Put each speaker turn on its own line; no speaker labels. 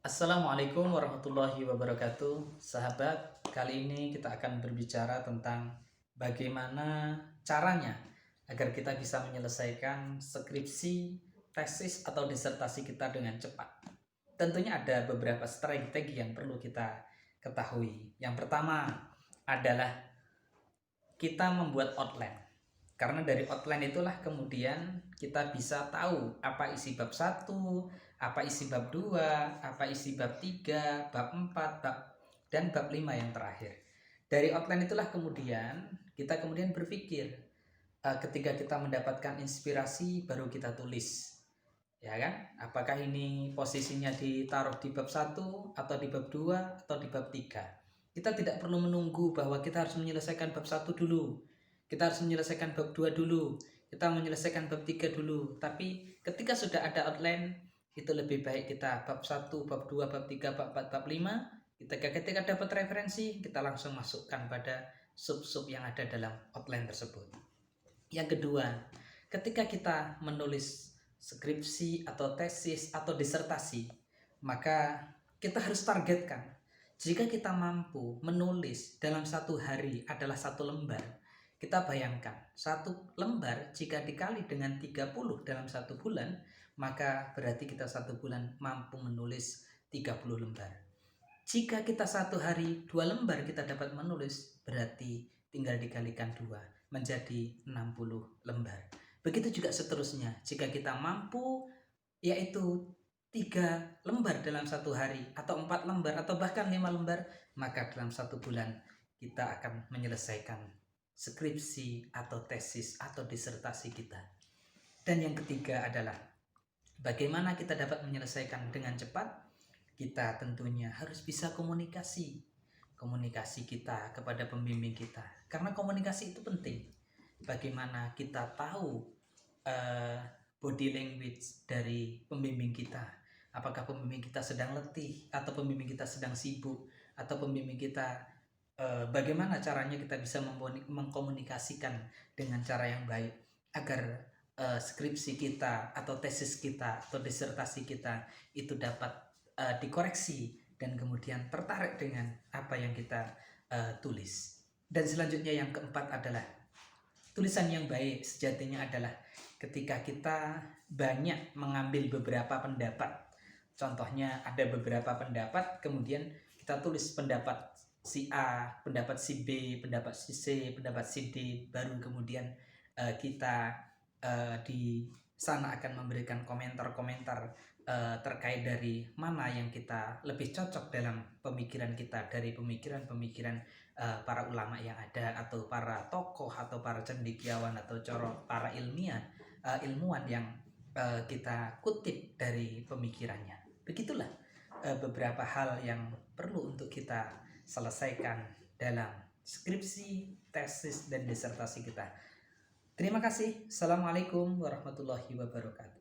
Assalamualaikum warahmatullahi wabarakatuh. Sahabat, kali ini kita akan berbicara tentang bagaimana caranya agar kita bisa menyelesaikan skripsi, tesis, atau disertasi kita dengan cepat. Tentunya ada beberapa strategi yang perlu kita ketahui. Yang pertama adalah kita membuat outline. Karena dari outline itulah kemudian kita bisa tahu apa isi bab 1, apa isi bab 2, apa isi bab 3, bab 4, dan bab 5 yang terakhir. Dari outline itulah kemudian kita berpikir, ketika kita mendapatkan inspirasi baru kita tulis. Ya kan? Apakah ini posisinya ditaruh di bab 1 atau di bab 2 atau di bab 3? Kita tidak perlu menunggu bahwa kita harus menyelesaikan bab 1 dulu. Kita harus menyelesaikan bab 2 dulu, kita menyelesaikan bab 3 dulu. Tapi ketika sudah ada outline, itu lebih baik kita bab 1, bab 2, bab 3, bab 4, bab 5. Ketika dapat referensi, kita langsung masukkan pada sub-sub yang ada dalam outline tersebut. Yang kedua, ketika kita menulis skripsi atau tesis atau disertasi, maka kita harus targetkan. Jika kita mampu menulis dalam satu hari adalah satu lembar, kita bayangkan, satu lembar jika dikali dengan 30 dalam satu bulan, maka berarti kita satu bulan mampu menulis 30 lembar. Jika kita satu hari 2 lembar kita dapat menulis, berarti tinggal dikalikan 2, menjadi 60 lembar. Begitu juga seterusnya, jika kita mampu yaitu 3 lembar dalam satu hari, atau 4 lembar, atau bahkan 5 lembar, maka dalam satu bulan kita akan menyelesaikan skripsi atau tesis atau disertasi kita. Dan yang ketiga adalah bagaimana kita dapat menyelesaikan dengan cepat. Kita tentunya harus bisa komunikasi kita kepada pembimbing kita, karena komunikasi itu penting. Bagaimana kita tahu body language dari pembimbing kita, apakah pembimbing kita sedang letih, atau pembimbing kita sedang sibuk, atau pembimbing kita bagaimana caranya kita bisa mengkomunikasikan dengan cara yang baik agar skripsi kita atau tesis kita atau disertasi kita itu dapat dikoreksi dan kemudian tertarik dengan apa yang kita tulis. Dan selanjutnya yang keempat adalah tulisan yang baik sejatinya adalah ketika kita banyak mengambil beberapa pendapat. Contohnya ada beberapa pendapat, kemudian kita tulis pendapat si A, pendapat si B, pendapat si C, pendapat si D, baru kemudian kita di sana akan memberikan komentar-komentar terkait dari mana yang kita lebih cocok dalam pemikiran kita, dari pemikiran-pemikiran para ulama yang ada, atau para tokoh, atau para cendekiawan, atau para ilmuwan yang kita kutip dari pemikirannya. Begitulah beberapa hal yang perlu untuk kita selesaikan dalam skripsi, tesis, dan disertasi kita. Terima kasih. Assalamualaikum warahmatullahi wabarakatuh.